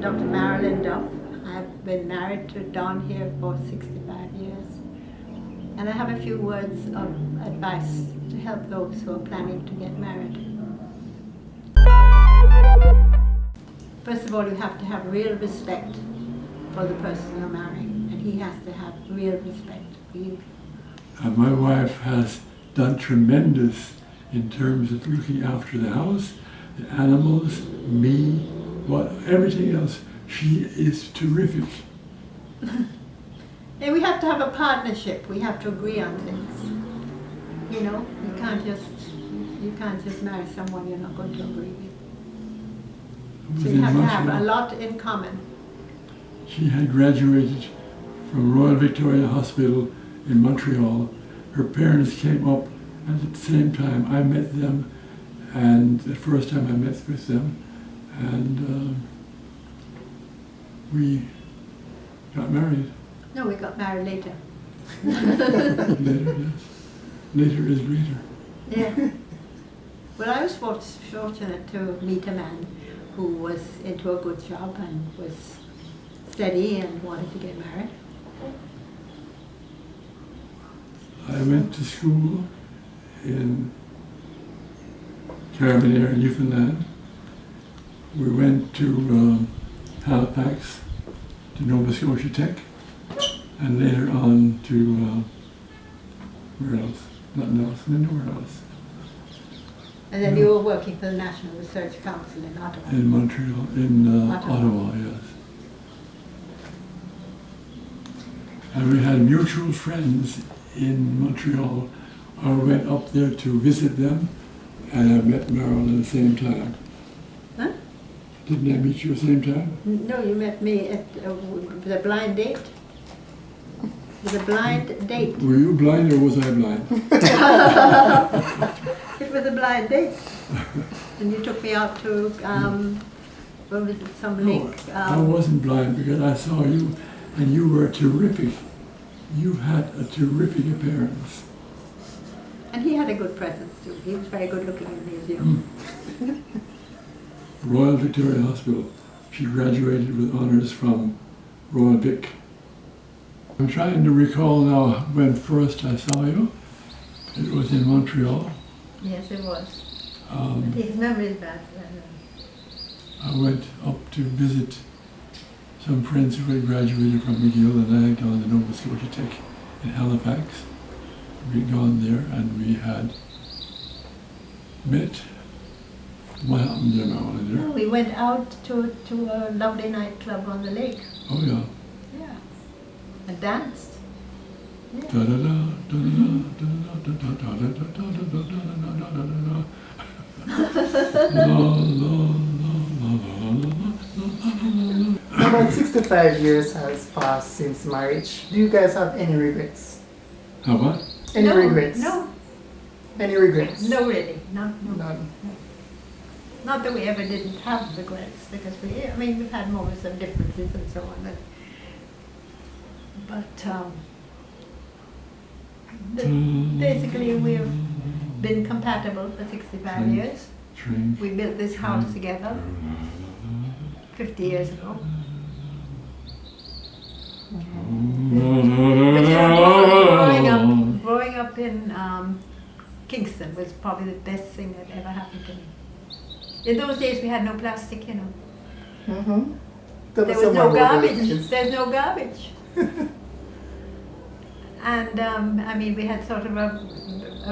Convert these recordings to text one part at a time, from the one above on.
Dr. Marilyn Duffs. I've been married to Don here for 65 years. And I have a few words of advice to help those who are planning to get married. First of all, you have to have real respect for the person you're marrying, and he has to have real respect for you. My wife has done tremendous in terms of looking after the house, the animals, me, everything else. She is terrific. And we have to have a partnership. We have to agree on things. You know, you can't just marry someone you're not going to agree with. So you have to have a lot in common. She had graduated from Royal Victoria Hospital in Montreal. Her parents came up, and at the same time I met them, and the first time I met with them, and we got married. No, we got married later. Later, yes. Later is greater. Yeah. Well, I was fortunate to meet a man who was into a good job and was steady and wanted to get married. I went to school in Carabinier, Newfoundland. We went to Halifax, to Nova Scotia Tech, and later on to where else? Not Nelson, nowhere else. And then you were working for the National Research Council in Ottawa. In Montreal, in Ottawa, yes. And we had mutual friends in Montreal. I went up there to visit them, and I met Marilyn at the same time. Huh? Didn't I meet you at the same time? No, you met me at the blind date. The blind date. Were you blind or was I blind? It was a blind date. And you took me out to, where was it, some lake? I wasn't blind because I saw you, and you were terrific. You had a terrific appearance. And he had a good presence too. He was very good looking when he was young. Royal Victoria Hospital. She graduated with honours from Royal Vic. I'm trying to recall now when first I saw you. It was in Montreal. Yes, it was. But his memory is bad. I went up to visit some friends who had graduated from McGill, and I had gone to Nova Scotia Tech in Halifax. We'd gone there and we had met. What happened there, Marilyn? No, we went out to a lovely nightclub on the lake. Oh yeah. Yeah. And danced. Yeah. About 65 years has passed since marriage. Do you guys have any regrets? How what? Any regrets? No. Any regrets? No, really. No. None. Not that we ever didn't have regrets, because we've had moments of differences and so on. But basically we've been compatible for 65 years. We built this house together 50 years ago. But growing up in Kingston was probably the best thing that ever happened to me. In those days we had no plastic, you know. Mm-hmm. There was no garbage. There's no garbage. And we had sort of a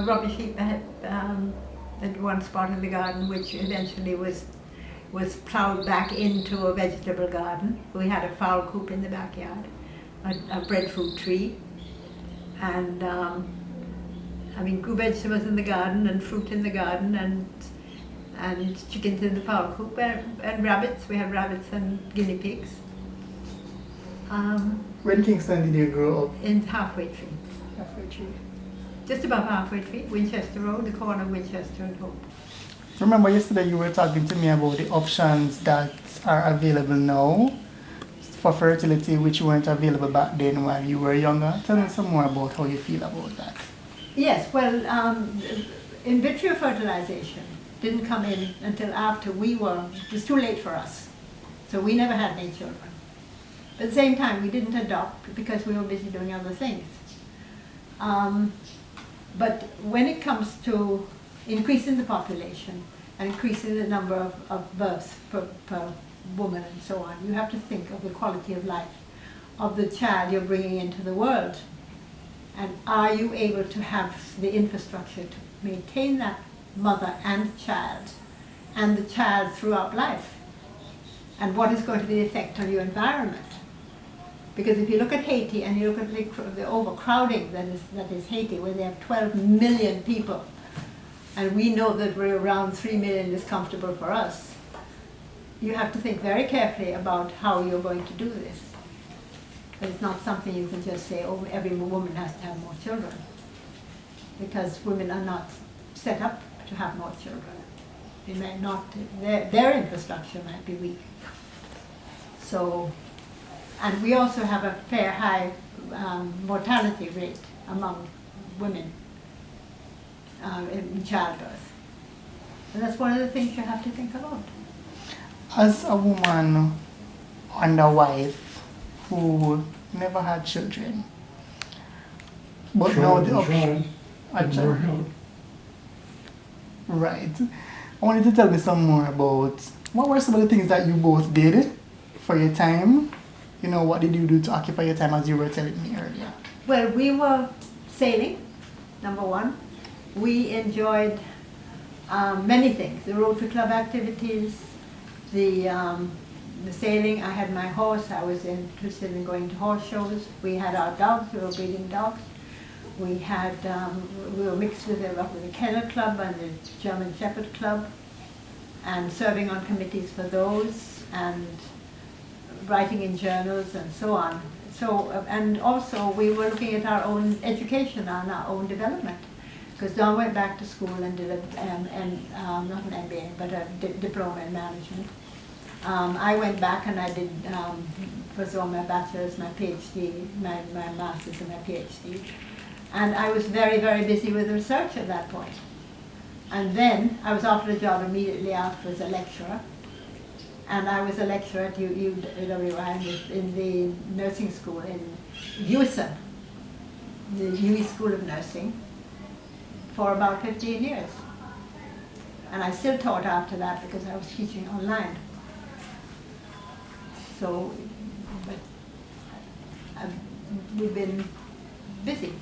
rubbish heap at one spot in the garden, which eventually was ploughed back into a vegetable garden. We had a fowl coop in the backyard, a breadfruit tree, and grew vegetables in the garden and fruit in the garden and chickens in the fowl coop and rabbits. We had rabbits and guinea pigs. Where in Kingston did you grow up? In Halfway Tree. Halfway Tree. Just above Halfway Tree, Winchester Road, the corner of Winchester and Hope. Remember yesterday you were talking to me about the options that are available now for fertility, which weren't available back then while you were younger. Tell me some more about how you feel about that. Yes, well, in vitro fertilization didn't come in until after it was too late for us. So we never had any children. But at the same time, we didn't adopt because we were busy doing other things. But when it comes to increasing the population and increasing the number of births per woman and so on, you have to think of the quality of life of the child you're bringing into the world. And are you able to have the infrastructure to maintain that mother and the child throughout life? And what is going to be the effect on your environment? Because if you look at Haiti and you look at the overcrowding that is Haiti, where they have 12 million people, and we know that we're around 3 million is comfortable for us, you have to think very carefully about how you're going to do this. But it's not something you can just say, oh, every woman has to have more children. Because women are not set up to have more children. They may not, their infrastructure might be weak. So, and we also have a fair high mortality rate among women in childbirth. And that's one of the things you have to think about. As a woman and a wife who never had children, but now the option, right. I wanted to tell me some more about what were some of the things that you both did for your time. You know, what did you do to occupy your time, as you were telling me earlier? Well, we were sailing, number one. We enjoyed many things, the Rotary Club activities, the sailing. I had my horse. I was interested in going to horse shows. We had our dogs. We were breeding dogs. We had we were mixed with the Kennel Club and the German Shepherd Club, and serving on committees for those, and writing in journals and so on. So and also we were looking at our own education and our own development, because Don went back to school and did not an MBA but a diploma in management. I went back and I did first of all my bachelor's, my PhD, my master's and my PhD. And I was very, very busy with research at that point. And then I was offered a job immediately after as a lecturer. And I was a lecturer at UWI in the nursing school in USN, the UE School of Nursing, for about 15 years. And I still taught after that because I was teaching online. So, but we've been busy.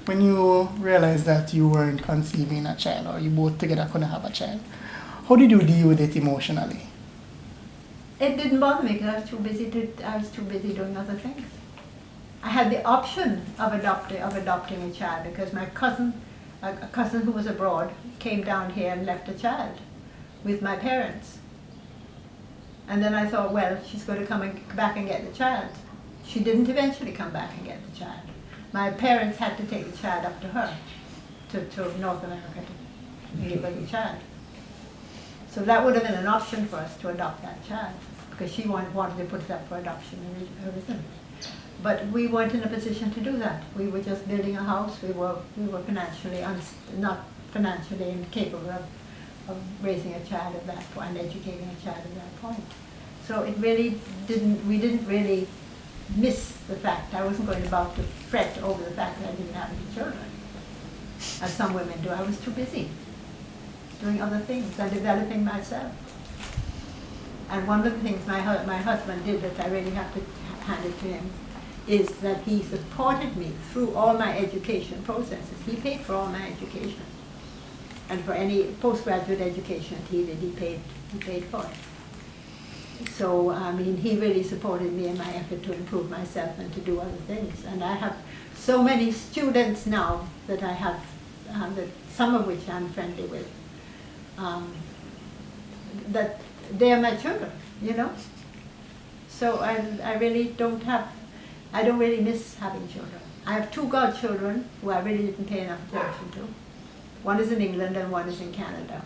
When you realized that you weren't conceiving a child, or you both together couldn't have a child, how did you deal with it emotionally? It didn't bother me because I was too busy doing other things. I had the option of adopting a child because my cousin, a cousin who was abroad, came down here and left a child with my parents. And then I thought, well, she's going to come back and get the child. She didn't eventually come back and get the child. My parents had to take the child up to her, to North America, to give her the child. So that would have been an option for us to adopt that child, because she wanted to put it up for adoption originally. But we weren't in a position to do that. We were just building a house. We were financially not financially incapable of raising a child at that point and educating a child at that point. So it really we didn't really miss the fact. I wasn't going about to fret over the fact that I didn't have any children, as some women do. I was too busy doing other things and developing myself. And one of the things my husband did that I really have to hand it to him is that he supported me through all my education processes. He paid for all my education. And for any postgraduate education that he did, he paid for it. So, I mean, he really supported me in my effort to improve myself and to do other things. And I have so many students now that I have, that some of which I'm friendly with, that they are my children, you know? So I really I don't really miss having children. I have 2 godchildren who I really didn't pay enough attention to. One is in England and one is in Canada.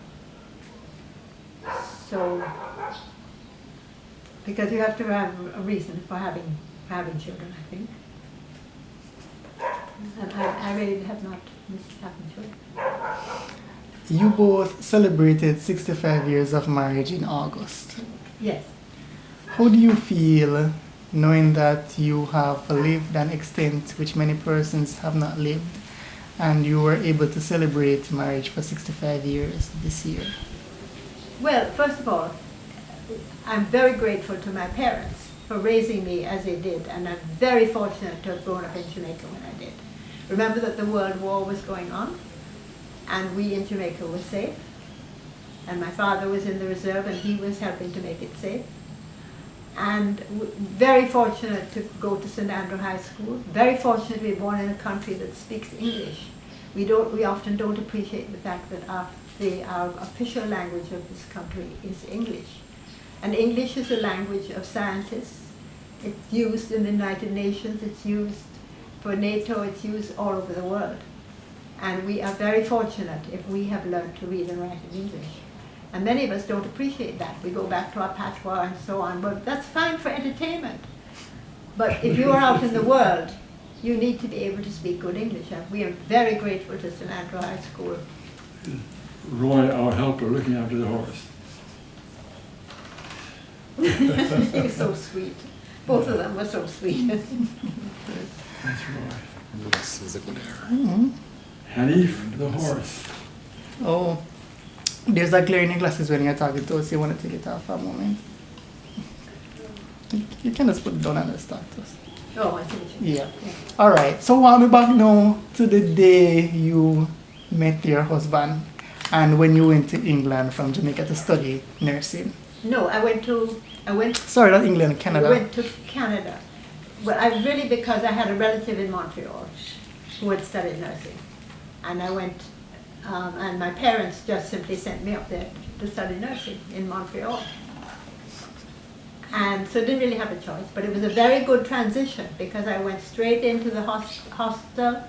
So, because you have to have a reason for having children, I think. And I really have not missed having children. You both celebrated 65 years of marriage in August. Yes. How do you feel knowing that you have lived an extent which many persons have not lived, and you were able to celebrate marriage for 65 years this year? Well, first of all, I'm very grateful to my parents for raising me as they did, and I'm very fortunate to have grown up in Jamaica when I did. Remember that the World War was going on, and we in Jamaica were safe, and my father was in the reserve and he was helping to make it safe. And very fortunate to go to St Andrew High School, very fortunate to be born in a country that speaks English. We often don't appreciate the fact that our official language of this country is English. And English is a language of scientists. It's used in the United Nations, it's used for NATO, it's used all over the world. And we are very fortunate if we have learned to read and write in English. And many of us don't appreciate that. We go back to our patois and so on, but that's fine for entertainment. But if you are out in the world, you need to be able to speak good English. And we are very grateful to St Andrew High School. Roy, our helper, looking after the horse. He's so sweet. Both of them were so sweet. That's Roy. Mm-hmm. Hanif, the horse. Oh, there's a glare in your glasses when you're talking to us. You want to take it off for a moment? You can just put it down and just talk to us. Oh, I see what you mean. Yeah. All right. So walk me back now to the day you met your husband and when you went to England from Jamaica to study nursing. No, I went. Sorry, not England, Canada. I went to Canada. Well, because I had a relative in Montreal who had studied nursing. And I went, and my parents just simply sent me up there to study nursing in Montreal. And so I didn't really have a choice, but it was a very good transition because I went straight into the hospital,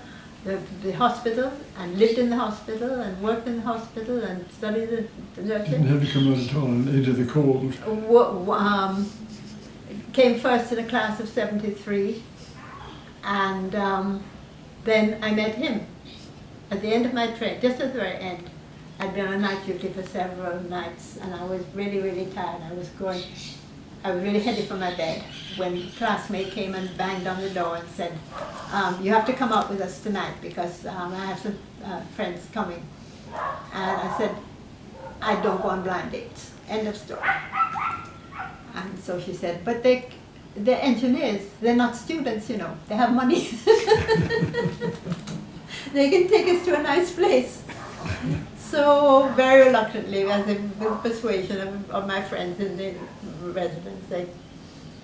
and lived in the hospital, and worked in the hospital, and studied the nursing. Didn't have to come out at all and into the cold. Came first in a class of 73, and then I met him at the end of my training, just at the very end. I'd been on night duty for several nights, and I was really, really tired. I was really headed for my bed when a classmate came and banged on the door and said, you have to come out with us tonight because I have some friends coming. And I said, I don't go on blind dates. End of story. And so she said, but they're engineers, they're not students, you know, they have money. They can take us to a nice place. So very reluctantly, as a persuasion of my friends in the residence,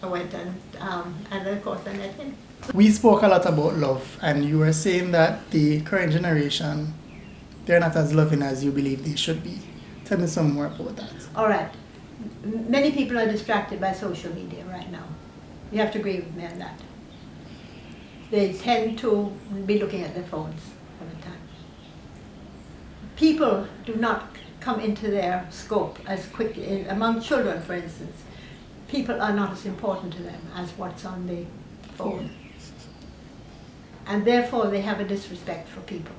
I went and of course I met him. We spoke a lot about love, and you were saying that the current generation, they're not as loving as you believe they should be. Tell me some more about that. All right. Many people are distracted by social media right now. You have to agree with me on that. They tend to be looking at their phones all the time. People do not come into their scope as quickly. Among children, for instance, people are not as important to them as what's on the phone. And therefore they have a disrespect for people.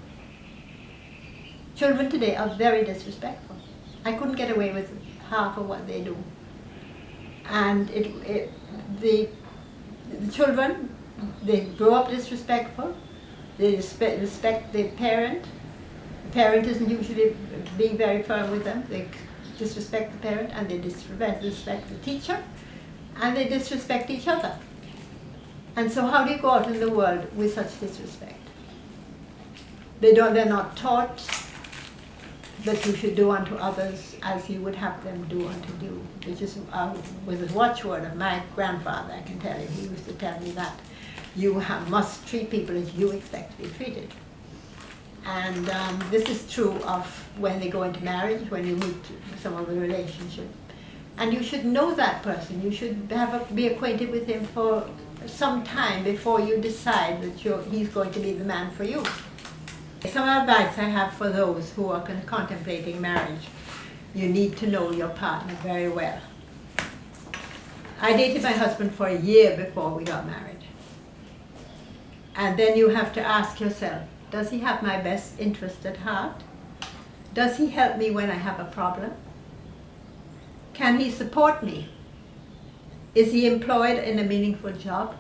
Children today are very disrespectful. I couldn't get away with half of what they do. And the children, they grow up disrespectful, they respect the parent. The parent isn't usually being very firm with them. They disrespect the parent, and they disrespect the teacher, and they disrespect each other. And so how do you go out in the world with such disrespect? They're not taught that you should do unto others as you would have them do unto you, which is was a watchword of my grandfather. I can tell you, he used to tell me that you must treat people as you expect to be treated. And this is true of when they go into marriage, when you meet some of the relationship. And you should know that person. You should be acquainted with him for some time before you decide that he's going to be the man for you. Some advice I have for those who are contemplating marriage: you need to know your partner very well. I dated my husband for a year before we got married. And then you have to ask yourself, does he have my best interest at heart? Does he help me when I have a problem? Can he support me Is he employed in a meaningful job?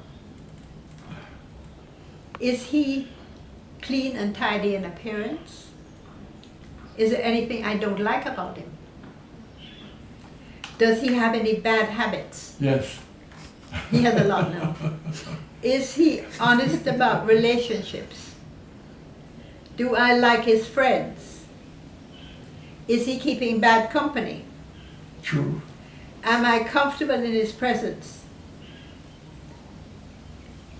Is he clean and tidy in appearance? Is there anything I don't like about him? Does he have any bad habits? Yes. He has a lot now. Is he honest about relationships? Do I like his friends? Is he keeping bad company? True. Am I comfortable in his presence?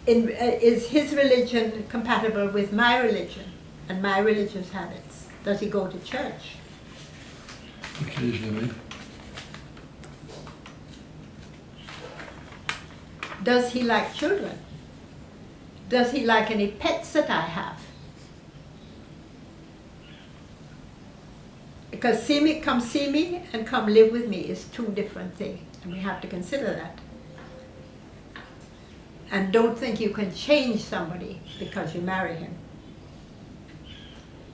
Is his religion compatible with my religion and my religious habits? Does he go to church? Occasionally. Does he like children? Does he like any pets that I have? Because come see me and come live with me is two different things, and we have to consider that. And don't think you can change somebody because you marry him.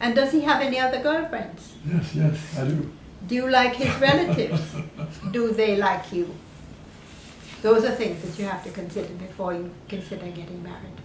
And does he have any other girlfriends? Yes, I do. Do you like his relatives? Do they like you? Those are things that you have to consider before you consider getting married.